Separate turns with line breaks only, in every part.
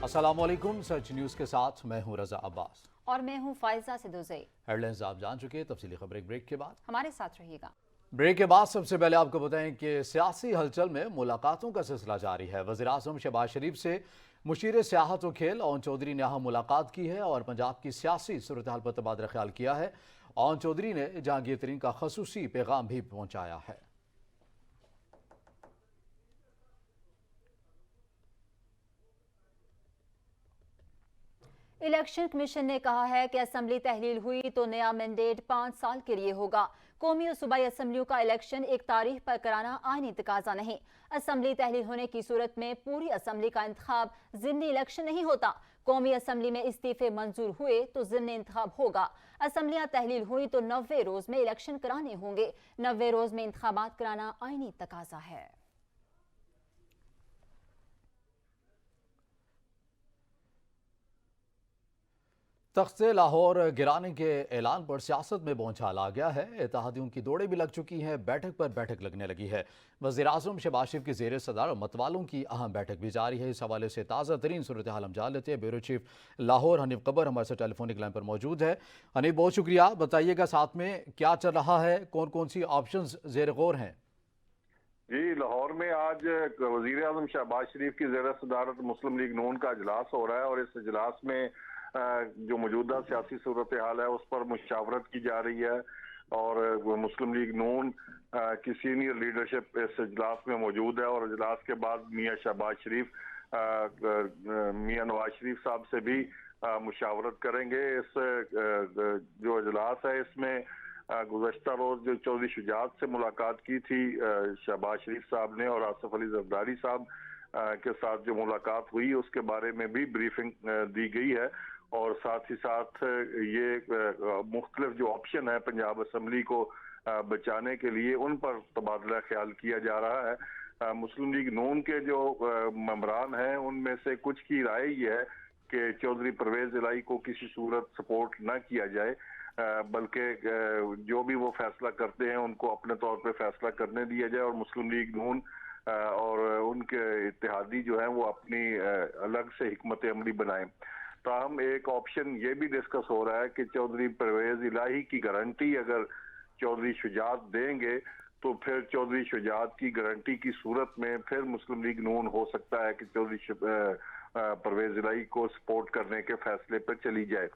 अस्सलामुअलैकुम। सच न्यूज़ के साथ मैं हूं रजा अब्बास
और मैं हूं फाइजा सिद्दुज़ई।
हेडलाइंस आप जान चुके हैं, तफसीली खबर एक ब्रेक के बाद।
हमारे साथ रहिएगा।
ब्रेक के बाद सबसे पहले आपको बताएं कि सियासी हलचल में मुलाकातों का सिलसिला जारी है। वज़ीर-ए-आज़म शहबाज शरीफ से मुशीर सियाहत व खेल ओन चौधरी ने अहम मुलाकात की है और पंजाब की सियासी सूरत हाल पर तबादला ख्याल किया है। ओन चौधरी ने जहांगीर तरीन का खसूसी पैगाम भी पहुंचाया है।
इलेक्शन कमीशन ने कहा है कि असम्बली तहलील हुई तो नया मैंडेट 5 साल के लिए होगा। कौमी और सूबाई असम्बलियों का इलेक्शन एक तारीख पर कराना आईनी तकाजा नहीं। असम्बली तहलील होने की सूरत में पूरी असम्बली का इंतखाब ज़िमनी इलेक्शन नहीं होता। कौमी असम्बली में इस्तीफे मंजूर हुए तो ज़िमनी इंतखाब होगा। असम्बलियाँ तहलील हुई तो 90 रोज में इलेक्शन कराने होंगे। 90 रोज में इंतखाबात कराना आईनी तकाजा है।
तख्त लाहौर गिराने के ऐलान पर सियासत में बौछार आ गया है। इत्तेहादियों की दौड़ें भी लग चुकी हैं, बैठक पर बैठक लगने लगी है। वज़ीर-ए-आज़म शहबाज शरीफ की ज़ेर सदारत मतवालों की अहम बैठक भी जारी है। इस हवाले से ताज़ा तरीन सूरत हाल हम जान लेते हैं। Bureau chief Lahore Hanif cover हमारे साथ टेलीफोनिक लाइन पर मौजूद है। हनीफ, बहुत शुक्रिया। बताइएगा साथ में क्या चल रहा है, कौन कौन सी ऑप्शंस ज़ेर गौर हैं?
जी, लाहौर में आज वज़ीर-ए-आज़म शहबाज शरीफ की ज़ेर सदारत मुस्लिम लीग नून का इजलास हो रहा है और इस इजलास में जो मौजूदा सियासी सूरत हाल है उस पर मुशावरत की जा रही है और मुस्लिम लीग नून की सीनियर लीडरशिप इस इजलास में मौजूद है और इजलास के बाद मियाँ शहबाज शरीफ मियाँ नवाज शरीफ साहब से भी मुशावरत करेंगे। इस जो इजलास है इसमें गुज़श्ता रोज जो चौधरी शुजात से मुलाकात की थी शहबाज शरीफ साहब ने और आसिफ अली ज़रदारी साहब के साथ जो मुलाकात हुई उसके बारे में भी ब्रीफिंग दी गई है और साथ ही साथ ये मुख्तलिफ जो ऑप्शन है पंजाब असम्बली को बचाने के लिए उन पर तबादला ख्याल किया जा रहा है। मुस्लिम लीग नून के जो मेंबरान हैं उनमें से कुछ की राय ये है कि चौधरी परवेज इलाही को किसी सूरत सपोर्ट न किया जाए, बल्कि जो भी वो फैसला करते हैं उनको अपने तौर पे फैसला करने दिया जाए और मुस्लिम लीग नून और उनके इत्तेहादी जो है वो अपनी अलग से हिकमत अमली बनाएं। ताहम एक ऑप्शन ये भी डिस्कस हो रहा है कि चौधरी परवेज इलाही की गारंटी अगर चौधरी शुजात देंगे तो फिर चौधरी शुजात की गारंटी की सूरत में फिर मुस्लिम लीग नून हो सकता है कि चौधरी परवेज इलाही को सपोर्ट करने के फैसले पर चली जाए।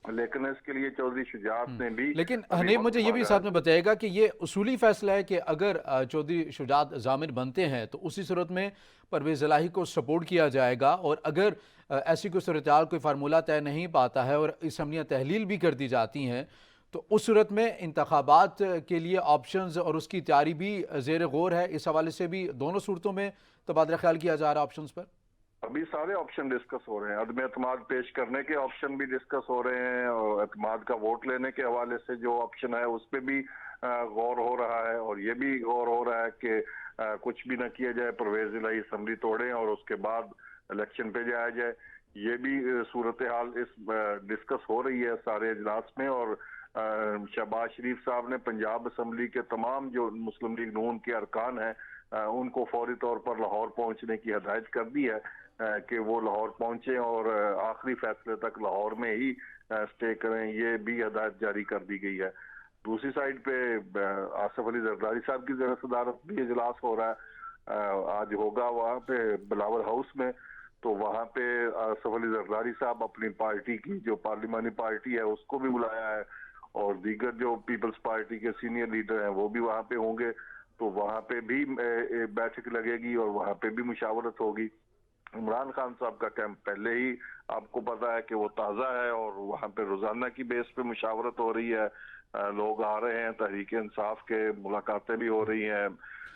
लेकिन इसके लिए चौधरी शुजात ने भी
लेकिन हनीफ, मुझे ये भी साथ में बताइएगा कि ये उसूली फैसला है कि अगर चौधरी शुजात ज़ामिर बनते हैं तो उसी सूरत में परवेज़ इलाही को सपोर्ट किया जाएगा और अगर ऐसी कोई सूरत-ए-हाल कोई फार्मूला तय नहीं पाता है और असम्बलियाँ तहलील भी कर दी जाती हैं तो उस सूरत में इंतखाबात के लिए ऑप्शंस और उसकी तैयारी भी ज़ेर गौर है। इस हवाले से भी दोनों सूरतों में तबादला ख्याल किया जा रहा है ऑप्शंस पर।
अभी सारे ऑप्शन डिस्कस हो रहे हैं। अदम एतमाद पेश करने के ऑप्शन भी डिस्कस हो रहे हैं और एतमाद का वोट लेने के हवाले से जो ऑप्शन है उस पर भी गौर हो रहा है और ये भी गौर हो रहा है कि कुछ भी ना किया जाए, परवेज इलाही असम्बली तोड़ें और उसके बाद इलेक्शन पे जाया जाए। ये भी सूरत हाल इस डिस्कस हो रही है सारे इजलास में और शहबाज शरीफ साहब ने पंजाब असम्बली के तमाम जो मुस्लिम लीग नून के अरकान हैं उनको फौरी तौर पर लाहौर पहुंचने की हिदायत कर दी है कि वो लाहौर पहुंचे और आखिरी फैसले तक लाहौर में ही स्टे करें, ये भी हिदायत जारी कर दी गई है। दूसरी साइड पे आसिफ अली ज़रदारी साहब की ज़ेर सदारत भी इजलास हो रहा है, आज होगा वहाँ पे बिलावल हाउस में। तो वहाँ पे आसिफ अली ज़रदारी साहब अपनी पार्टी की जो पार्लिमानी पार्टी है उसको भी बुलाया है और दीगर जो पीपल्स पार्टी के सीनियर लीडर हैं वो भी वहाँ पे होंगे। तो वहाँ पे भी बैठक लगेगी और वहाँ पे भी मुशावरत होगी। इमरान खान साहब का कैंप पहले ही आपको पता है कि वो ताज़ा है और वहाँ पे रोजाना की बेस पे मुशावरत हो रही है, लोग आ रहे हैं, तहरीक इंसाफ के मुलाकातें भी हो रही हैं।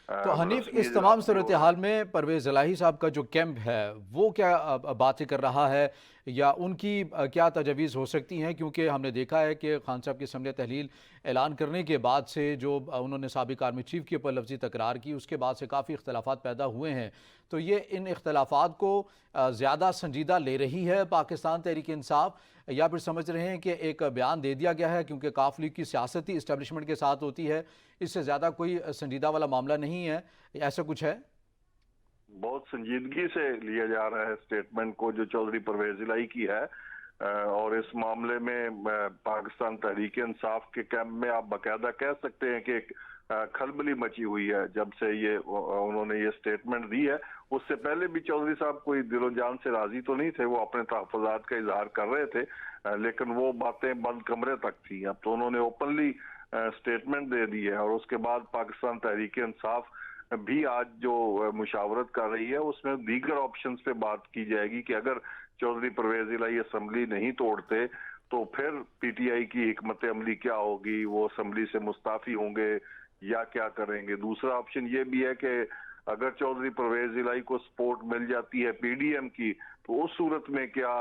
तो हनीफ, इस तमाम सूरत हाल में परवेज़ इलाही साहब का जो कैंप है वो क्या बातें कर रहा है या उनकी क्या तजवीज़ हो सकती हैं? क्योंकि हमने देखा है कि खान साहब की असम्बली तहलील ऐलान करने के बाद से जो उन्होंने साबिक आर्मी चीफ के ऊपर लफ्ज़ी तकरार की उसके बाद से काफ़ी इख्तलाफात पैदा हुए हैं। तो ये इन इख्तलाफात को ज़्यादा संजीदा ले रही है पाकिस्तान तहरीक इंसाफ या फिर समझ रहे हैं कि एक बयान दे दिया गया है क्योंकि काफ लीग की सियासत ही इस्टेब्लिशमेंट के साथ होती है, इससे ज़्यादा कोई संजीदा वाला मामला नहीं है, ऐसा कुछ है?
बहुत संजीदगी से लिया जा रहा है स्टेटमेंट को जो चौधरी परवेज इलाही की है, और इस मामले में पाकिस्तान तहरीक इंसाफ के कैंप में आप बाकायदा कह सकते हैं कि खलबली मची हुई है जब से ये उन्होंने ये स्टेटमेंट दी है। उससे पहले भी चौधरी साहब कोई दिलो जान से राजी तो नहीं थे, वो अपने तहफ़्फ़ुज़ात का इजहार कर रहे थे, लेकिन वो बातें बंद कमरे तक थी। अब तो उन्होंने ओपनली स्टेटमेंट दे दी है, और उसके बाद पाकिस्तान तहरीक इंसाफ भी आज जो मुशावरत कर रही है उसमें दीगर ऑप्शंस पे बात की जाएगी कि अगर चौधरी परवेज इलाही असेंबली नहीं तोड़ते तो फिर पीटीआई की हिकमत अमली क्या होगी, वो असेंबली से मुस्ताफी होंगे या क्या करेंगे। दूसरा ऑप्शन ये भी है कि अगर चौधरी परवेज इलाही को सपोर्ट मिल जाती है पीडीएम की, तो उस सूरत में क्या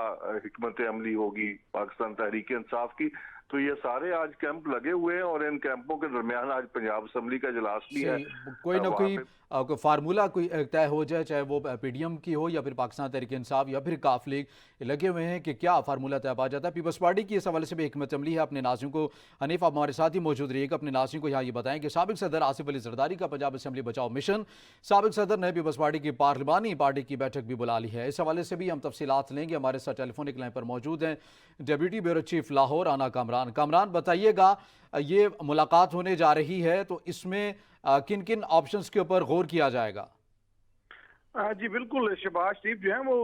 हिकमत अमली होगी पाकिस्तान तहरीक इंसाफ की। तो ये सारे आज कैंप लगे हुए हैं, और इन कैंपों के दरमियान आज पंजाब असेंबली का इजलास भी है।
कोई ना
वहाँ
कोई फार्मूला कोई तय हो जाए, चाहे वो पीडीएम की हो या फिर पाकिस्तान तहरीक इंसाफ या फिर काफ लीग, लगे हुए हैं कि क्या फार्मूला तय पा जाता है। पीपल्स पार्टी की इस हवाले से भी हिकमत अमली है। अपने नाज़रीन को, हनीफ आप हमारे साथ ही मौजूद रहिएगा, अपने नाज़रीन को यहाँ ये बताएं कि साबिक सदर आसिफ अली जरदारी का पंजाब असेंबली बचाओ मिशन, साबिक सदर ने पीपल्स पार्टी की पार्लिमानी पार्टी की बैठक भी बुला ली है। इस हवाले से भी हम तफसीलात लेंगे। हमारे साथ टेलीफोनिक लाइन पर मौजूद हैं डिप्टी ब्यूरो चीफ लाहौर आना कामरान। कामरान, बताइएगा ये मुलाकात होने जा रही है तो इसमें किन किन ऑप्शंस के ऊपर गौर किया जाएगा?
जी बिल्कुल, शहबाज शरीफ जो है वो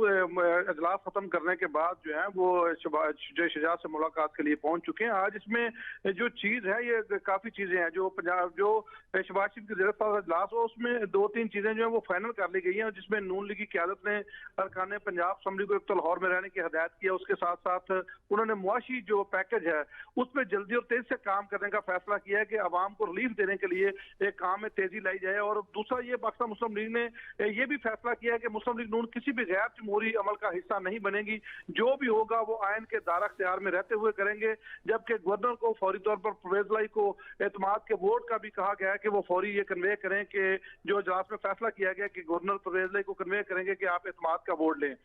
इजलास खत्म करने के बाद जो है वो शहजाद से मुलाकात के लिए पहुंच चुके हैं। आज इसमें जो चीज है, ये काफी चीजें हैं जो पंजाब जो शहबाज शरीफ की ज़रूरत पर इजलास हो, उसमें दो तीन चीजें जो है वो फाइनल कर ली गई हैं, जिसमें नून लीग की क़यादत ने अरकान पंजाब असेंबली को एक तो लाहौर में रहने की हिदायत किया। उसके साथ साथ उन्होंने मुआशी जो पैकेज है उस पर जल्दी और तेज से काम करने का फैसला किया है कि आवाम को रिलीफ देने के लिए एक काम में तेजी लाई जाए। और दूसरा ये पाकिस्तान मुस्लिम लीग ने ये भी फैसला किया है कि मुस्लिम लीग नून किसी भी गैर जमहूरी अमल का हिस्सा नहीं बनेगी, जो भी होगा वो आयन के दायरा इख्तियार में रहते हुए करेंगे। जबकि गवर्नर को फौरी तौर पर परवेज इलाही को एतमाद के वोट का भी कहा गया है कि वो फौरी ये कन्वे करें कि जो इजलास में फैसला किया गया कि गवर्नर परवेज इलाही को कन्वे करेंगे कि आप एतमाद का वोट लें।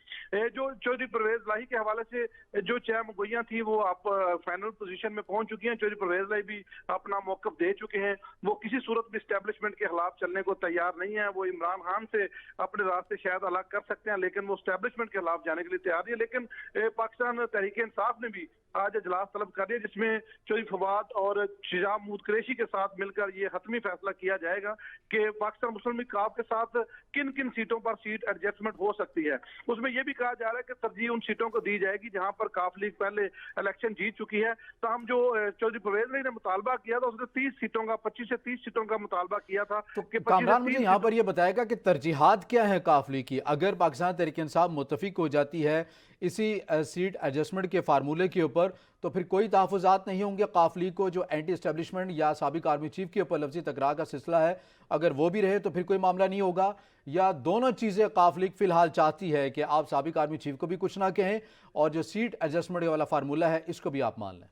जो चौधरी परवेज इलाही के हवाले से जो चाय मुगैया थी वो आप फाइनल पोजीशन में पहुंच चुकी हैं। चौधरी परवेज इलाही भी अपना मौकफ दे चुके हैं, वो किसी सूरत में एस्टेब्लिशमेंट के खिलाफ चलने को तैयार नहीं है। वो इमरान खान से अपने रास्ते शायद अलग कर सकते हैं, लेकिन वो एस्टेब्लिशमेंट के खिलाफ जाने के लिए तैयार नहीं है। लेकिन पाकिस्तान तहरीक इंसाफ ने भी आज इजलास तलब कर दिया, जिसमें चौधरी फवाद और शिजाब महमूद कुरैशी के साथ मिलकर ये हतमी फैसला किया जाएगा कि पाकिस्तान मुस्लिम लीग काफ के साथ किन किन सीटों पर सीट एडजस्टमेंट हो सकती है। उसमें यह भी कहा जा रहा है कि तरजीह उन सीटों को दी जाएगी जहां पर काफ लीग पहले इलेक्शन जीत चुकी है। तो हम जो चौधरी परवेज इलाही ने मुतालबा किया था उसने 30 सीटों का 25 से 30 सीटों का मुतालबा किया था।
तो कामरान, मुझे यहाँ पर यह बताएगा कि तरजीहात क्या है काफ लीग की? अगर पाकिस्तान तहरीक इंसाफ मुत्तफिक हो जाती है इसी सीट एडजस्टमेंट के फार्मूले के ऊपर, तो फिर कोई तहफ़्फ़ुज़ात नहीं होंगे काफ लीग को? जो एंटी एस्टेब्लिशमेंट या साबिक आर्मी चीफ के ऊपर लफ्ज़ी तकरार का सिलसिला है, अगर वो भी रहे तो फिर कोई मामला नहीं होगा? या दोनों चीज़ें काफ लीग फिलहाल चाहती है कि आप साबिक आर्मी चीफ को भी कुछ ना कहें और जो सीट एडजस्टमेंट वाला फार्मूला है इसको भी आप मान लें?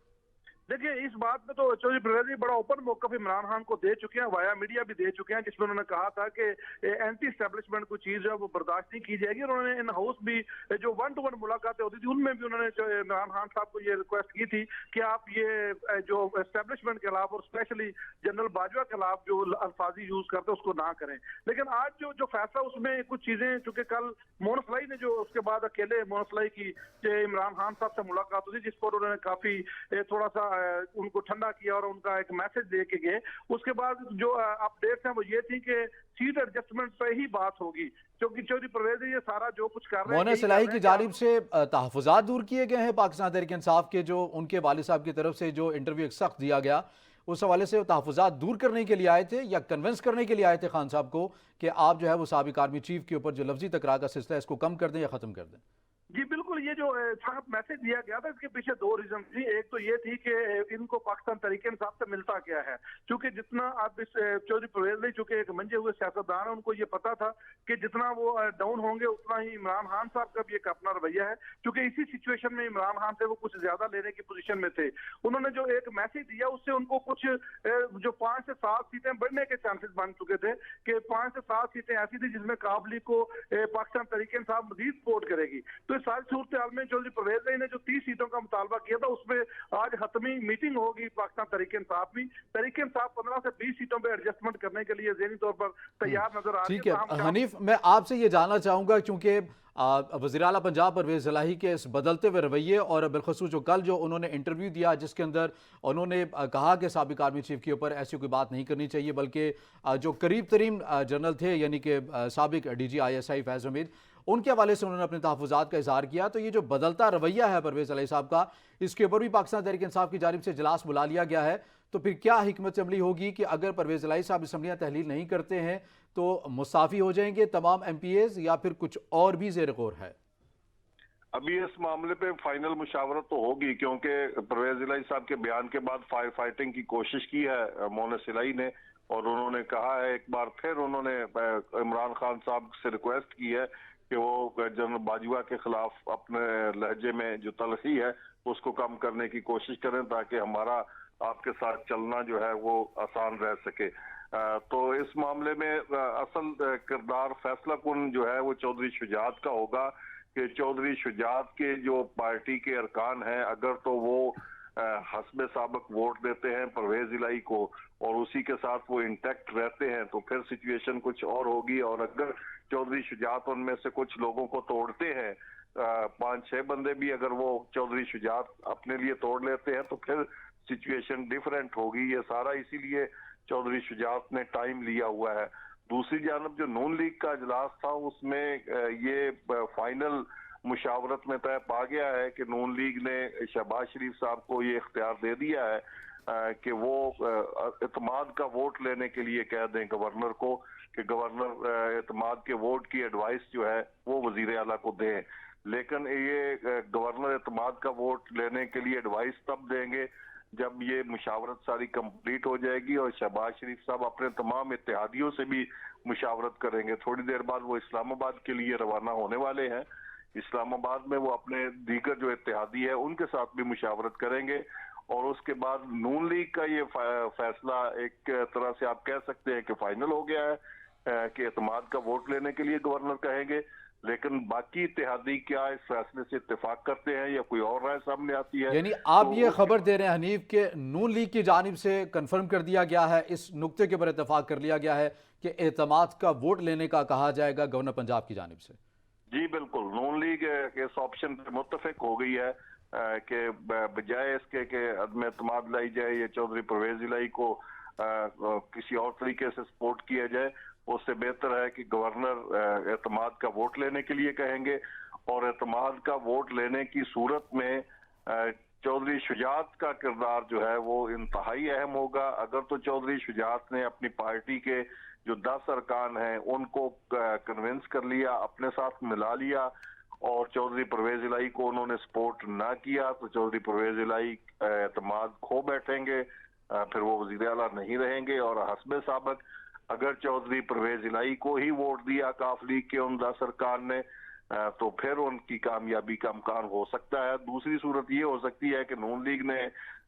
देखिए, इस बात में तो चौधरी परवेज इलाही बड़ा ओपन मौक़िफ़ इमरान खान को दे चुके हैं, वाया मीडिया भी दे चुके हैं, जिसमें उन्होंने कहा था कि एंटी एस्टेब्लिशमेंट कोई चीज़ है वो बर्दाश्त नहीं की जाएगी। और उन्होंने इन हाउस भी जो 1-to-1 मुलाकातें होती थी उनमें भी उन्होंने इमरान खान साहब को ये रिक्वेस्ट की थी कि आप ये जो एस्टेब्लिशमेंट के खिलाफ और स्पेशली जनरल बाजवा के खिलाफ जो अल्फाजी यूज करते हैं उसको ना करें। लेकिन आज जो फैसला उसमें कुछ चीजें, चूंकि कल मोहन इस्लाही ने जो उसके बाद अकेले मोहन इस्लाही की इमरान खान साहब से मुलाकात हुई जिस पर उन्होंने काफी थोड़ा सा उनको ठंडा किया और उनका एक मैसेज दे के गए। उसके बाद जो अपडेट्स हैं वो ये थी कि सीट एडजस्टमेंट पे ही बात होगी, क्योंकि चौधरी परवेज ये सारा जो कुछ कर रहे हैं।
मोहन इस्लाही की जानिब से तहफ़्फ़ुज़ात दूर किए गए हैं पाकिस्तान तहरीक इंसाफ के, जो उनके वालिद साहब की तरफ से जो इंटरव्यू एक सख्त दिया गया, उस हवाले से तहफ़्फ़ुज़ात दूर करने के लिए आए थे या कन्विंस करने के लिए आए थे खान साहब को कि आप जो है वो साबिक आर्मी चीफ के ऊपर जो लफ्ज़ी तकरार का सिलसिला है इसको कम कर दें या ख़त्म कर दें?
जी बिल्कुल, ये जो साहब मैसेज दिया गया था इसके पीछे दो रीजन थी। एक तो ये थी कि इनको पाकिस्तान तहरीक इंसाफ से मिलता क्या है, क्योंकि जितना आप इस चौधरी परवेज इलाही चूंकि एक मंजे हुए सियासतदान है, उनको ये पता था कि जितना वो डाउन होंगे उतना ही इमरान खान साहब का भी एक अपना रवैया है, क्योंकि इसी सिचुएशन में इमरान खान से वो कुछ ज्यादा लेने की पोजीशन में थे। उन्होंने जो एक मैसेज दिया उससे उनको कुछ जो 5 से 7 सीटें बढ़ने के चांसेस बन चुके थे कि 5 से 7 सीटें ऐसी थी जिसमें काफ लीग को पाकिस्तान तहरीक इंसाफ मजीद सपोर्ट करेगी। तो इस सारी सूरत हाल में चौधरी परवेज इलाही ने जो 30 सीटों का मुतालबा किया था उसमें आज हतमी मीटिंग होगी पाकिस्तान तहरीक इंसाफ में। तहरीक इंसाफ 15 से 20 सीटों पर एडजस्टमेंट करने के लिए ज़हनी तौर पर तैयार नजर आ रही
ठीक है हनीफ, मैं आपसे ये जानना चाहूँगा क्योंकि वज़ीर आला पंजाब परवेज़ इलाही के इस बदलते हुए रवैये और बिलखसूस जो कल जो उन्होंने इंटरव्यू दिया जिसके अंदर उन्होंने कहा कि साबिक आर्मी चीफ के ऊपर ऐसी कोई बात नहीं करनी चाहिए, बल्कि जो करीब तरीन जनरल थे यानी कि साबिक DG ISI फैज़ हमीद, उनके हवाले से उन्होंने अपने तहफ़्फ़ुज़ात का इज़हार किया। तो ये जो बदलता रवैया है परवेज़ इलाही साहब का, इसके ऊपर भी पाकिस्तान तहरीक इंसाफ की जानिब से इजलास बुला लिया गया है। तो फिर क्या हिकमत अमली होगी कि अगर परवेज़ इलाही साहब असम्बलियाँ तहलील नहीं करते हैं तो मुस्ताफ़ी हो जाएंगे तमाम MPAs या फिर कुछ और भी ज़ेर गौर है?
अभी इस मामले पे फाइनल मुशावरत तो होगी, क्योंकि परवेज इलाही साहब के बयान के बाद फायर फाइटिंग की कोशिश की है मोनस इलाही ने, और उन्होंने कहा है एक बार फिर उन्होंने इमरान खान साहब से रिक्वेस्ट की है कि वो जनरल बाजवा के खिलाफ अपने लहजे में जो तलखी है उसको कम करने की कोशिश करें ताकि हमारा आपके साथ चलना जो है वो आसान रह सके। तो इस मामले में असल किरदार फैसला कुन जो है वो चौधरी शुजात का होगा कि चौधरी शुजात के जो पार्टी के अरकान हैं अगर तो वो हस्बे साबक वोट देते हैं परवेज इलाही को और उसी के साथ वो इंटैक्ट रहते हैं तो फिर सिचुएशन कुछ और होगी, और अगर चौधरी शुजात उनमें से कुछ लोगों को तोड़ते हैं, 5-6 बंदे भी अगर वो चौधरी शुजात अपने लिए तोड़ लेते हैं तो फिर सिचुएशन डिफरेंट होगी। ये सारा इसीलिए चौधरी शुजात ने टाइम लिया हुआ है। दूसरी जानब जो नून लीग का इजलास था उसमें ये फाइनल मुशावरत में तय पा गया है कि नून लीग ने शहबाज शरीफ साहब को ये इख्तियार दे दिया है कि वो एतमाद का वोट लेने के लिए कह दें गवर्नर को कि गवर्नर एतमाद के वोट की एडवाइस जो है वो वजीर आला को दें। लेकिन ये गवर्नर एतमाद का वोट लेने के लिए एडवाइस तब देंगे जब ये मुशावरत सारी कंप्लीट हो जाएगी और शहबाज शरीफ साहब अपने तमाम इत्तेहादियों से भी मुशावरत करेंगे। थोड़ी देर बाद वो इस्लामाबाद के लिए रवाना होने वाले हैं। इस्लामाबाद में वो अपने दीगर जो इत्तेहादी है उनके साथ भी मुशावरत करेंगे और उसके बाद नून लीग का ये फैसला एक तरह से आप कह सकते हैं कि फाइनल हो गया है कि एतमाद का वोट लेने के लिए गवर्नर कहेंगे। लेकिन बाकी इत्तेहादी क्या इस फैसले से इत्तेफाक करते हैं या कोई और राय सामने आती है?
यानी आप ये खबर दे रहे हैं हनीफ के नून लीग की जानिब से कंफर्म कर दिया गया है, इस नुक्ते के ऊपर इत्तेफाक कर लिया गया है कि एतमाद का वोट लेने का कहा जाएगा गवर्नर पंजाब की जानिब से? जी
बिल्कुल, नून लीग इस ऑप्शन पर मुत्तफिक हो गई है कि बजाय इसके कि अदम एतमाद लाई जाए या चौधरी परवेज इलाही को किसी और तरीके से सपोर्ट किया जाए, उससे बेहतर है कि गवर्नर एतमाद का वोट लेने के लिए कहेंगे। और एतमाद का वोट लेने की सूरत में चौधरी शुजात का किरदार जो है वो इंतहाई अहम होगा। अगर तो चौधरी शुजात ने अपनी पार्टी के जो 10 अरकान हैं उनको कन्विंस कर लिया, अपने साथ मिला लिया और चौधरी परवेज इलाही को उन्होंने सपोर्ट ना किया तो चौधरी परवेज इलाही एतमाद खो बैठेंगे, फिर वो वज़ीर आला नहीं रहेंगे। और हस्बे साबक अगर चौधरी परवेज इलाही को ही वोट दिया काफ लीग के उन 10 अरकान ने तो फिर उनकी कामयाबी का इम्कान हो सकता है। दूसरी सूरत ये हो सकती है कि नून लीग ने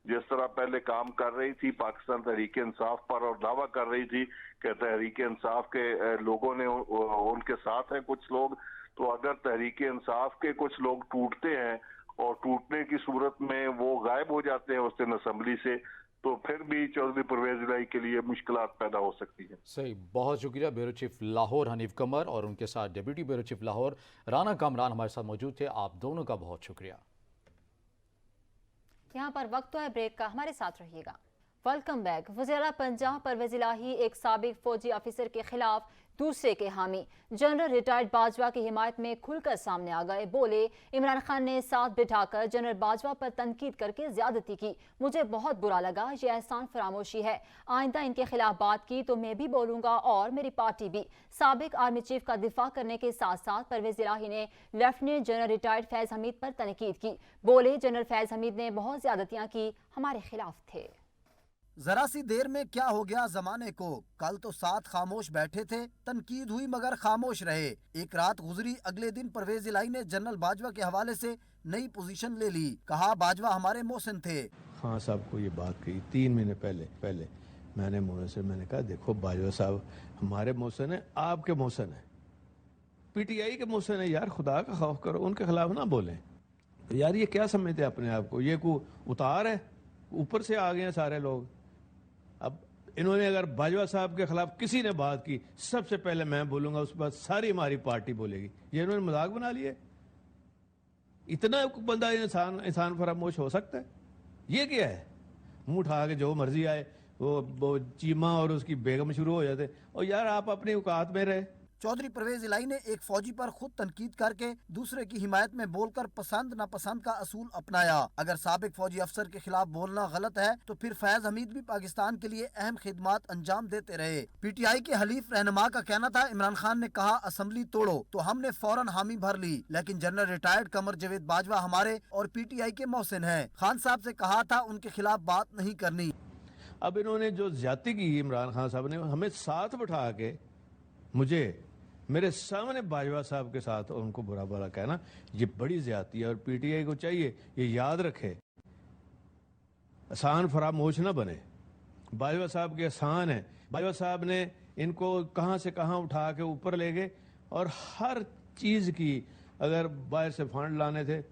जिस तरह पहले काम कर रही थी पाकिस्तान तहरीक इंसाफ पर और दावा कर रही थी कि तहरीक इंसाफ के लोगों ने उनके साथ हैं कुछ लोग, तो अगर तहरीक इंसाफ के कुछ लोग टूटते हैं और टूटने की सूरत में वो गायब हो जाते हैं उस दिन असम्बली से, तो फिर भी चौधरी परवेज इलाही के लिए मुश्किलात पैदा हो सकती है।
सही, बहुत शुक्रिया। ब्यूरो चीफ लाहौर हनीफ कमर और उनके साथ deputy bureau chief Lahore Rana Kamran हमारे साथ मौजूद थे। आप दोनों का बहुत शुक्रिया।
यहाँ पर वक्त तो है ब्रेक का, हमारे साथ रहिएगा। Welcome back. वज़ीर पंजाब परवेज इलाही एक साबिक फौजी ऑफिसर के खिलाफ दूसरे के हामी जनरल रिटायर्ड बाजवा की हिमायत में खुलकर सामने आ गए। बोले, इमरान खान ने साथ बिठाकर जनरल बाजवा पर तनकीद करके ज्यादती की, मुझे बहुत बुरा लगा, ये एहसान फरामोशी है। आइंदा इनके खिलाफ बात की तो मैं भी बोलूंगा और मेरी पार्टी भी। साबिक आर्मी चीफ का दिफा करने के साथ साथ परवेज इलाही ने lieutenant general retired Faiz Hamid पर तनकीद की। बोले, जनरल फैज हमीद ने बहुत ज्यादतियां की, हमारे खिलाफ थे।
जरा सी देर में क्या हो गया जमाने को, कल तो साथ खामोश बैठे थे, तनकीद हुई मगर खामोश रहे। एक रात गुजरी, अगले दिन परवेज इलाही ने जनरल बाजवा के हवाले से नई पोजीशन ले ली। कहा बाजवा हमारे मोहसिन थे।
खान साहब को ये बात कही 3 महीने पहले मैंने कहा देखो बाजवा साहब हमारे मोहसिन है, आपके मोहसिन है, पी टी आई के मुँह से नहीं, यार खुदा का खौफ करो, उनके खिलाफ ना बोलें। यार ये क्या समझते हैं अपने आप को, ये को उतार है, ऊपर से आ गए हैं सारे लोग। अब इन्होंने अगर बाजवा साहब के खिलाफ किसी ने बात की, सबसे पहले मैं बोलूंगा, उसके बाद सारी हमारी पार्टी बोलेगी। ये इन्होंने मजाक बना लिए। इतना बंदा इंसान फरामोश हो सकता है? ये क्या है? मुंह उठा के जो मर्जी आए, वो चीमा और उसकी बेगम शुरू हो जाते। और यार आप अपनी औकात में रहे।
चौधरी परवेज इलाही ने एक फौजी पर खुद तनकीद करके दूसरे की हिमायत में बोलकर पसंद नापसंद का असूल अपनाया। अगर साबिक फौजी अफसर के खिलाफ बोलना गलत है तो फिर फैज हमीद भी पाकिस्तान के लिए अहम खिदमात अंजाम देते रहे। पीटीआई के हलीफ रहनुमा का कहना था, इमरान खान ने कहा असम्बली तोड़ो तो हमने फौरन हामी भर ली, लेकिन जनरल रिटायर्ड कमर जावेद बाजवा हमारे और पीटीआई के मोहसिन हैं। खान साहब से कहा था उनके खिलाफ बात नहीं करनी।
अब इन्होंने जो ज्यादती की इमरान खान साहब ने, हमें साथ बिठा के मुझे मेरे सामने बाजवा साहब के साथ उनको बुरा भला कहना, ये बड़ी ज्यादती है। और पीटीआई को चाहिए ये याद रखे, आसान फरामोश न बने। बाजवा साहब के आसान है, बाजवा साहब ने इनको कहां से कहां उठा के ऊपर ले गए, और हर चीज की अगर बाहर से फंड लाने थे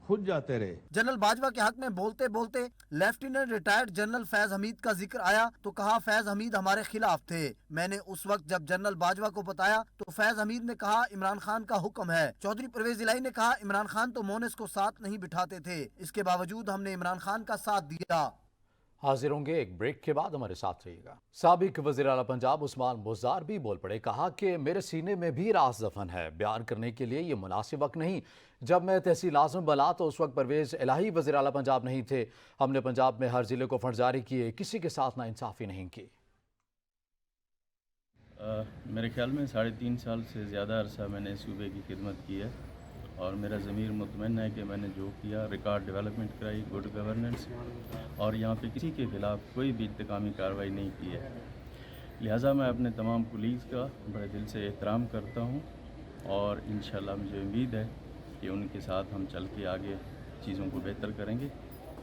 खुद जाते रहे।
जनरल बाजवा के हक में बोलते बोलते lieutenant retired general Faiz Hamid का जिक्र आया तो कहा फैज हमीद हमारे खिलाफ थे। मैंने उस वक्त जब जनरल बाजवा को बताया तो फैज हमीद ने कहा इमरान खान का हुक्म है। चौधरी परवेज इलाही ने कहा इमरान खान तो मोनिस को साथ नहीं बिठाते थे, इसके बावजूद हमने इमरान खान का साथ दिया।
हाजिर होंगे एक ब्रेक के बाद, हमारे साथ रहिएगा। साबिक वज़ीर आला पंजाब उस्मान बुज़दार भी बोल पड़े, कहा कि मेरे सीने में भी राज दफन है, बयान करने के लिए ये मुनासिब वक्त नहीं। जब मैं तहसील आज़म बना तो उस वक्त परवेज़ इलाही वज़ीर आला पंजाब नहीं थे। हमने पंजाब में हर ज़िले को फंड जारी किए, किसी के साथ नाइंसाफ़ी नहीं की।
मेरे ख्याल में 3.5 साल से ज़्यादा अरसा मैंने सूबे की खिदमत की है, और मेरा ज़मीर मुतमइन है कि मैंने जो किया, रिकॉर्ड डेवलपमेंट कराई, गुड गवर्नेंस, और यहाँ पे किसी के ख़िलाफ़ कोई भी इंतकामी कार्रवाई नहीं की है। लिहाजा मैं अपने तमाम कुलीग्स का बड़े दिल से एहतराम करता हूँ, और इंशाल्लाह मुझे उम्मीद है कि उनके साथ हम चल के आगे चीज़ों को बेहतर करेंगे।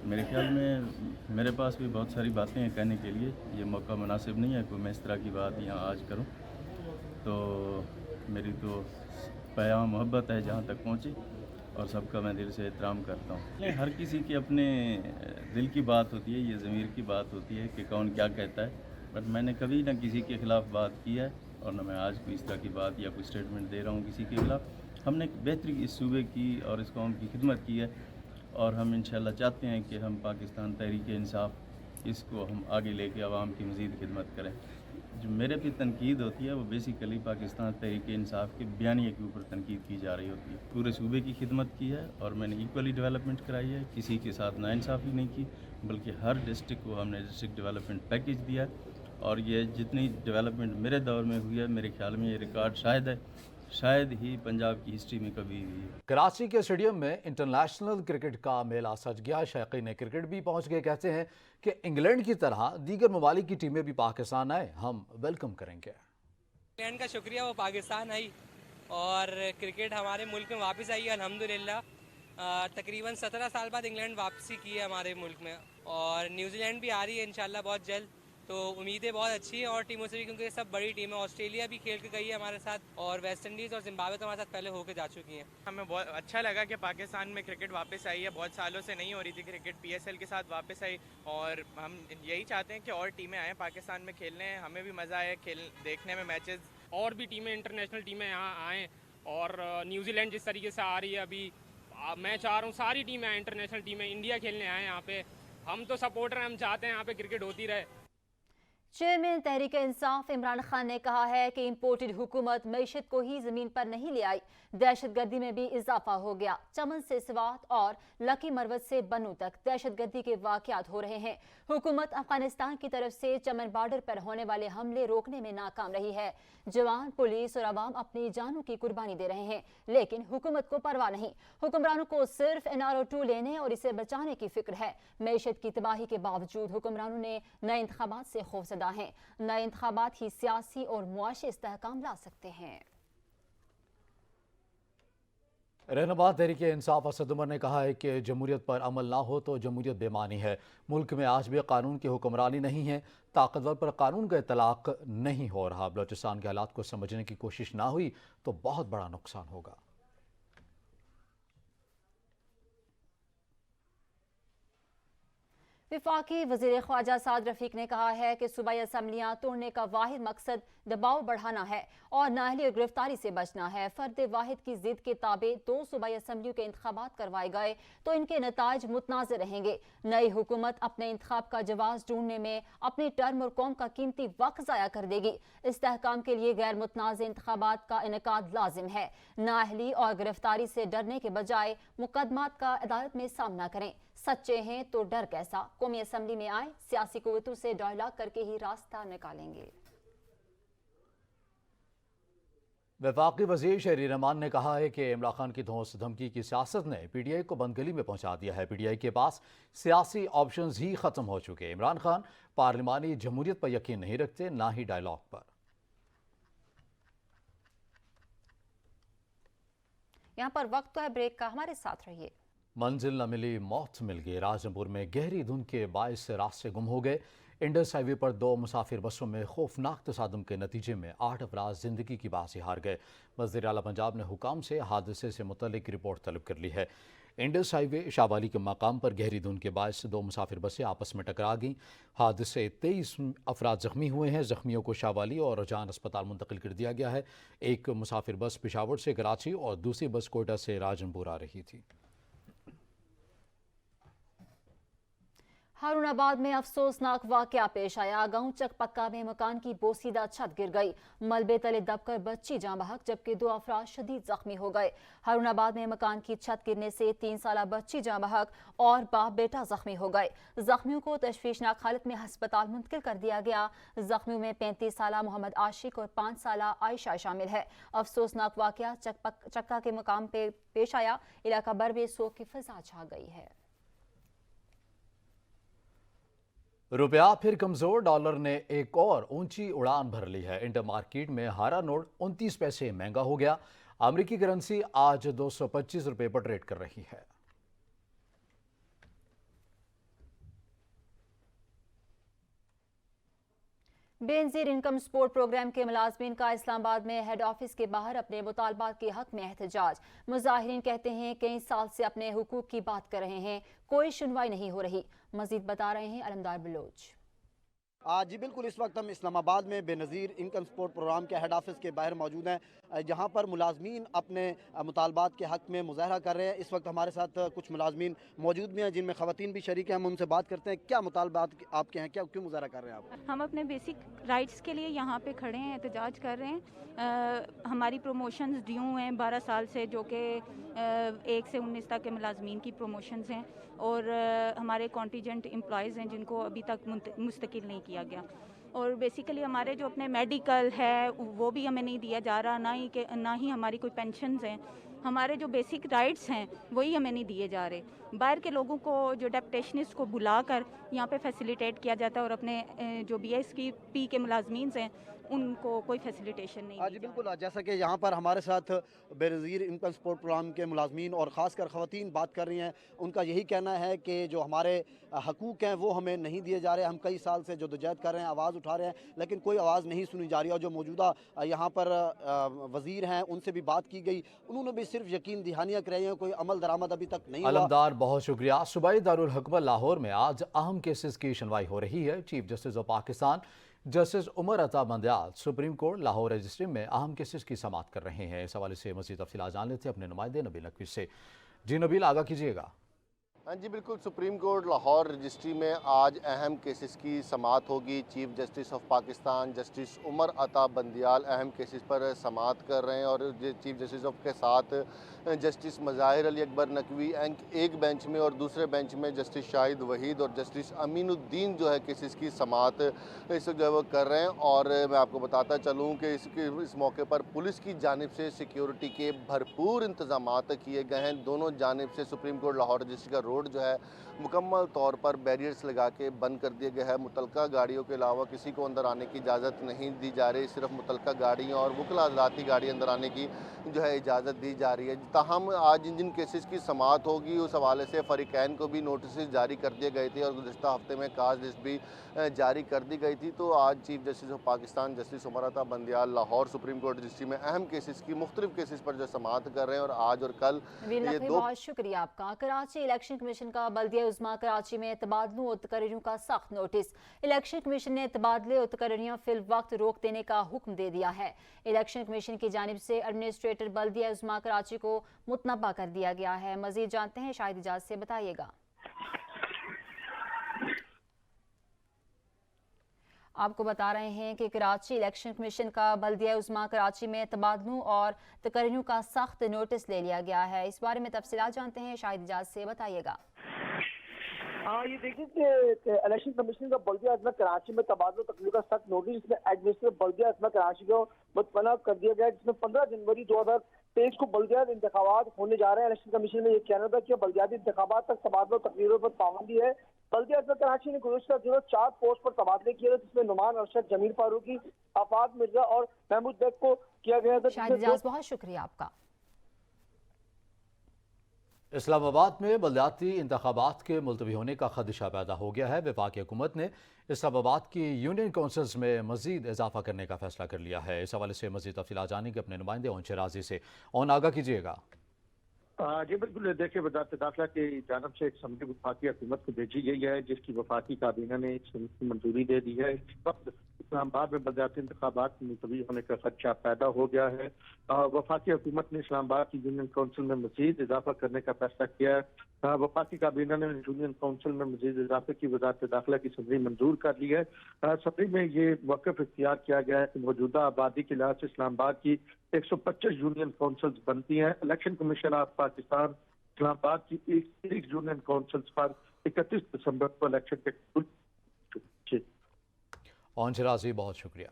मेरे ख्याल में मेरे पास भी बहुत सारी बातें हैं कहने के लिए, ये मौका मुनासिब नहीं है कोई मैं इस तरह की बात यहाँ आज करूँ। तो मेरी तो प्यार मोहब्बत है जहाँ तक पहुँची, और सबका मैं दिल से एहतराम करता हूँ। हर किसी की अपने दिल की बात होती है, ये ज़मीर की बात होती है कि कौन क्या कहता है। बट मैंने कभी ना किसी के ख़िलाफ़ बात की है, और ना मैं आज कोई इस तरह की बात या कोई स्टेटमेंट दे रहा हूँ किसी के ख़िलाफ़। हमने एक बेहतरी इस सूबे की और इस कौम की खिदमत की है, और हम इंशाल्लाह चाहते हैं कि हम पाकिस्तान तहरीक इंसाफ इसको हम आगे लेके आवाम की मज़ीद खिदमत करें। जो मेरे पे तनकीद होती है वो बेसिकली पाकिस्तान तहरीक इंसाफ के बयानिए के ऊपर तनकीद की जा रही होती है। पूरे सूबे की खिदमत की है, और मैंने इक्वली डेवलपमेंट कराई है, किसी के साथ नाइंसाफ़ी नहीं की, बल्कि हर डिस्ट्रिक्ट को हमने डिस्ट्रिक्ट डेवलपमेंट पैकेज दिया है। और ये जितनी डेवलपमेंट मेरे दौर में हुई है, मेरे ख्याल में ये रिकॉर्ड शायद ही पंजाब की हिस्ट्री में कभी हुई है।
कराची के स्टेडियम में इंटरनेशनल क्रिकेट का मेला सज गया। शौकीन क्रिकेट भी पहुंच गए। कहते हैं कि इंग्लैंड की तरह दीगर ममालिक की टीमें भी पाकिस्तान आए, हम वेलकम करेंगे।
इंग्लैंड का शुक्रिया, वो पाकिस्तान आई और क्रिकेट हमारे मुल्क में वापस आई है अल्हम्दुलिल्लाह। तकरीबन 17 साल बाद इंग्लैंड वापसी की है हमारे मुल्क में, और न्यूजीलैंड भी आ रही है इंशाल्लाह बहुत जल्द। तो उम्मीदें बहुत अच्छी हैं और टीमों से भी, क्योंकि सब बड़ी टीम है। ऑस्ट्रेलिया भी खेल के गई है हमारे साथ, और वेस्ट इंडीज़ और जिम्बाब्वे तो हमारे साथ पहले होकर जा चुकी हैं।
हमें बहुत अच्छा लगा कि पाकिस्तान में क्रिकेट वापस आई है। बहुत सालों से नहीं हो रही थी क्रिकेट, PSL के साथ वापस आई, और हम यही चाहते हैं कि और टीमें आएँ पाकिस्तान में खेलने, हमें भी मज़ा आए देखने में मैचेस।
और भी टीमें, इंटरनेशनल टीमें यहाँ आएँ, और न्यूजीलैंड जिस तरीके से आ रही है अभी, मैं चाह रहा हूँ सारी टीमें आएँ, इंटरनेशनल टीमें इंडिया खेलने आएँ यहाँ पे। हम तो सपोर्टर हैं, हम चाहते हैं यहाँ पे क्रिकेट होती रहे।
चेयरमैन तहरीक इंसाफ इमरान खान ने कहा है कि इम्पोर्टेड हुकूमत मईशत को ही ज़मीन पर नहीं ले आई, दहशतगर्दी में भी इजाफा हो गया। चमन से सिवात और लकी मरवत से बनू तक दहशतगर्दी के वाक़यात हो रहे हैं। हुकूमत अफगानिस्तान की तरफ से चमन बॉर्डर पर होने वाले हमले रोकने में नाकाम रही है। जवान, पुलिस और आवाम अपनी जानों की कुर्बानी दे रहे हैं, लेकिन हुकूमत को परवाह नहीं। हुक्मरानों को सिर्फ NRO2 लेने और इसे बचाने की फिक्र है। मईशत की तबाही के बावजूद हुक्मरानों ने नए इंतखाबात से खौफजदा हैं। नए इंतखाबात ही सियासी और मुआशी इस्तेहकाम ला सकते हैं।
रहनुमा तहरीक इंसाफ असद उमर ने कहा है कि जमहूरियत पर अमल ना हो तो जमहूरियत बेमानी है। मुल्क में आज भी कानून की हुक्मरानी नहीं है, ताकतवर पर कानून का इतलाक नहीं हो रहा। बलूचिस्तान के हालात को समझने की कोशिश ना हुई तो बहुत बड़ा नुकसान होगा।
वफाकी वज़ीर ख्वाजा साद रफीक ने कहा है कि सूबाई असम्बलियाँ तोड़ने का वाहिद मकसद दबाव बढ़ाना है और नाअहली और गिरफ्तारी से बचना है। फर्द वाहिद की जिद के ताबे 2 सूबाई असम्बलियों के इंतखाबात करवाए गए तो इनके नताज मुतनाज़ रहेंगे। नई हुकूमत अपने इंतखाब का जवाब ढूंढने में अपनी टर्म और कौम का कीमती वक्त ज़ाया कर देगी। इस्तेहकाम के लिए गैर मुतनाज़ इंतखाबात का इनेकाद लाजिम है। नाअहली और गिरफ्तारी से डरने के बजाय मुकदमात का अदालत में सामना करें। सच्चे हैं तो डर कैसा। कौमी असम्बली में आए, सियासी कुव्वतों से डायलॉग करके ही रास्ता निकालेंगे।
वफाकी वज़ीर शहरी रहमान ने कहा है कि इमरान खान की धौंस धमकी की सियासत ने PTI को बंदगली में पहुंचा दिया है। PTI के पास सियासी ऑप्शंस ही खत्म हो चुके। इमरान खान पार्लिमानी जमहूरियत पर यकीन नहीं रखते, ना ही डायलॉग पर।
यहाँ पर वक्त तो है ब्रेक का, हमारे साथ रहिए।
मंजिल न मिली मौत मिल गई। राजनपुर में गहरी धुंध के बायस रास्ते गुम हो गए। इंडस हाईवे पर 2 मुसाफिर बसों में खौफनाक तसादम के नतीजे में 8 अफराद जिंदगी की बाजी हार गए। वज़ीर आला पंजाब ने हुकाम से हादसे से मुतल्लिक रिपोर्ट तलब कर ली है। इंडस हाईवे शाबाली के मकाम पर गहरी धुंध के बायस 2 मुसाफिर बसें आपस में टकरा गईं। हादसे 23 अफराद जख्मी हुए हैं। जख्मियों को शाबाली और रजान अस्पताल मुंतकिल कर दिया गया है। एक मुसाफिर बस पेशावर से कराची और दूसरी बस कोयटा से राजनपुर आ रही थी।
हारूनाबाद में अफसोसनाक वाकया पेश आया। गांव चकपक्का में मकान की बोसीदा छत गिर गई। मलबे तले दबकर बच्ची जाँ बहक जबकि 2 अफराद शदीद जख्मी हो गए। हारूनाबाद में मकान की छत गिरने से 3 साला बच्ची जाँ बहक और बाप बेटा जख्मी हो गए। जख्मियों को तशवीशनाक हालत में अस्पताल मुंतकिल कर दिया गया। जख्मियों में 35 साला मोहम्मद आशिक और 5 साला आयशा शामिल है। अफसोसनाक वाकया चक्का के मकाम पे पेश आया। इलाका भर में शोक की फिजा छा गई है।
रुपया फिर कमजोर। डॉलर ने एक और ऊंची उड़ान भर ली है। इंटर मार्केट में हारा नोट 29 पैसे महंगा हो गया। अमेरिकी करेंसी आज 225 रुपए पर ट्रेड कर रही है।
बेनजीर इनकम सपोर्ट प्रोग्राम के मुलाजमीन का इस्लामाबाद में हेड ऑफिस के बाहर अपने मुतालबात के हक में एहतजाज। मुजाहिरीन कहते हैं कई साल से अपने हुकूक की बात कर रहे हैं, कोई सुनवाई नहीं हो रही। मजीद बता रहे हैं अलमदार बलोच।
जी बिल्कुल, इस वक्त हम इस्लामाबाद में बेनज़ीर इनकम सपोर्ट प्रोग्राम के हेड ऑफिस के बाहर मौजूद हैं, जहां पर मुलाजमीन अपने मुतालबात के हक़ में मुजाहरा कर रहे हैं। इस वक्त हमारे साथ कुछ मुलाजमीन मौजूद भी हैं, जिनमें ख़वातीन भी शरीक हैं। हम उनसे बात करते हैं, क्या मुतालबात आपके हैं, क्या क्यों मुजाहरा कर रहे हैं आप?
हम अपने बेसिक राइट्स के लिए यहाँ पे खड़े हैं, एहतजाज कर रहे हैं। हमारी प्रमोशंस ड्यू हैं 12 साल से, जो कि 1 से 19 तक के मुलाजमीन की प्रमोशंस हैं और हमारे कॉन्टीजेंट एम्प्लॉयज़ हैं जिनको अभी तक मुस्तकिल नहीं किया गया। और बेसिकली हमारे जो अपने मेडिकल है वो भी हमें नहीं दिया जा रहा, ना ही हमारी कोई पेंशन्स हैं। हमारे जो बेसिक राइट्स हैं वही हमें नहीं दिए जा रहे। बाहर के लोगों को, जो डेप्टेशनिस्ट को बुलाकर यहाँ पे फैसिलिटेट किया जाता है और अपने जो BSP के मुलाजमीन हैं उनको कोई फैसिलिटेशन नहीं।
जी बिल्कुल, जैसा कि यहाँ पर हमारे साथ बेनज़ीर इनकम सपोर्ट प्रोग्राम के मुलाजमीन और ख़ासकर ख़वातीन बात कर रही हैं। उनका यही कहना है कि जो हमारे हकूक़ हैं वो हमें नहीं दिए जा रहे। हम कई साल से जदोजहद कर रहे हैं, आवाज़ उठा रहे हैं, लेकिन कोई आवाज़ नहीं सुनी जा रही। और जो मौजूदा यहाँ पर वज़ीर हैं उनसे भी बात की गई, उन्होंने भी सिर्फ यकीन दहानियाँ कराई हैं, कोई अमल दरामद अभी तक नहीं हुआ।
अलमदार, बहुत शुक्रिया। सूबाई दारुल हुकूमत लाहौर में आज अहम केसेस की सुनवाई हो रही है। Chief justice of Pakistan justice Umar Ata Bandial supreme court Lahore registry में अहम केसेस की समाअत कर रहे हैं। इस हवाले से मज़ीद तफसीलात जान लेते हैं अपने नुमाइंदे नबील नकवी से। जी नबील, आगाह कीजिएगा।
हाँ जी बिल्कुल, सुप्रीम कोर्ट लाहौर रजिस्ट्री में आज अहम केसेस की समाअत होगी। Chief justice of Pakistan justice Umar Ata Bandial अहम केसेस पर समाअत कर रहे हैं और चीफ जस्टिस ऑफ के साथ जस्टिस मज़ाहिर अली अकबर नकवी एक बेंच में और दूसरे बेंच में जस्टिस शाहिद वहीद और जस्टिस अमीनुद्दीन जो है केसेस की समाअत इस जो है वो कर रहे हैं। और मैं आपको बताता चलूँ कि इस मौके पर पुलिस की जानिब से सिक्योरिटी के भरपूर इंतजाम किए गए हैं। दोनों जानिब से सुप्रीम कोर्ट लाहौर रजिस्ट्री का روڈ جو ہے مکمل طور پر بیریئرز لگا کے بند کر دیا گیا ہے. متعلقہ گاڑیوں کے علاوہ کسی کو اندر آنے کی اجازت نہیں دی جا رہی, صرف متعلقہ گاڑیوں اور وکلا حضرات کی گاڑی اندر آنے کی جو ہے اجازت دی جا رہی ہے. تاہم آج جن کیسز کی سماعت ہوگی اس حوالے سے فریقین کو بھی نوٹسز جاری کر دیے گئے تھے اور گزشتہ ہفتے میں کاز لسٹ بھی جاری کر دی گئی تھی. تو آج chief justice of Pakistan justice Umar Ata Bandial Lahore supreme court registry میں اہم کیسز کی مختلف کیسز پر جو سماعت کر رہے ہیں, اور آج اور کل یہ
بہت شکریہ آپ کا. کراچی الیکشن کمیشن کا بلدیہ عظمیٰ کراچی میں تبادلوں اور تقرریوں کا سخت نوٹس. الیکشن کمیشن نے تبادلے اور تقرریاں فی الوقت روک دینے کا حکم دے دیا ہے. الیکشن کمیشن کی جانب سے ایڈمنسٹریٹر بلدیہ عظمیٰ کراچی کو متنبہ کر دیا گیا ہے. مزید جانتے ہیں شاہد اجاز سے, بتائیے گا. آپ کو بتا رہے ہیں کہ کراچی الیکشن کمیشن کا بلدیہ عظمیٰ کراچی میں تبادلوں اور تقرریوں کا سخت نوٹس لے لیا گیا ہے. اس بارے میں تفصیلات جانتے ہیں شاہد اجاز سے, بتائیے گا.
یہ دیکھیں کہ الیکشن کمیشن کا بلدیہ عظمیٰ کراچی میں تبادلوں تقرریوں کا سخت نوٹس, جس میں ایڈمنسٹریٹر بلدیہ عظمیٰ کراچی کو متمنا کر دیا گیا, جس میں 15 جنوری 2023 کو بلدیات انتخابات ہونے جا رہے ہیں. الیکشن کمیشن نے یہ کہنا تھا کہ بلدیاتی انتخابات تک تبادلوں تقریروں پر پابندی ہے. بلدیہ عظمیٰ کراچی نے گزشتہ دنوں 4 پوسٹ پر تبادلے کیے تھے, جس میں نعمان ارشد, جمیل فاروقی, آفاق مرزا اور محمود بیگ کو کیا گیا تھا.
شاہد اجاز بہت شکریہ آپ کا.
اسلام آباد میں بلدیاتی انتخابات کے ملتوی ہونے کا خدشہ پیدا ہو گیا ہے. وفاقی حکومت نے اسلام آباد کی یونین کونسلز میں مزید اضافہ کرنے کا فیصلہ کر لیا ہے. اس حوالے سے مزید تفصیلات جانیں گے اپنے نمائندے اون شرازی سے. اون, آگاہ کیجیے گا.
جی بالکل, دیکھیں وزارت داخلہ کی جانب سے ایک سمجھی وفاقی حکومت کو بھیجی گئی ہے, جس کی وفاقی کابینہ نے اس کی منظوری دے دی ہے. اس وقت اسلام آباد میں بلدیاتی انتخابات ملتوی ہونے کا خدشہ پیدا ہو گیا ہے. وفاقی حکومت نے اسلام آباد کی یونین کونسل میں مزید اضافہ کرنے کا فیصلہ کیا ہے. وفاقی کابینہ نے یونین کونسل میں مزید اضافے کی وزارت داخلہ کی سمری منظور کر لی ہے. سمری میں یہ وقف اختیار کیا گیا ہے کہ موجودہ آبادی کے لحاظ سے اسلام آباد کی 125 یونین کونسلز بنتی ہیں. الیکشن کمیشن آف پاکستان اسلام آباد کی ایک یونین کونسلز پر 31 دسمبر کو الیکشن کے
اون شرازی بہت شکریہ.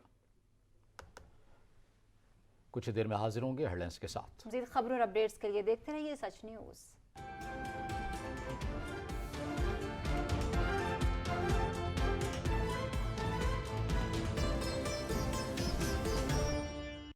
کچھ دیر میں حاضر ہوں گے ہیڈ لائنز کے ساتھ.
مزید خبروں اور اپڈیٹس کے لیے دیکھتے رہیے سچ نیوز.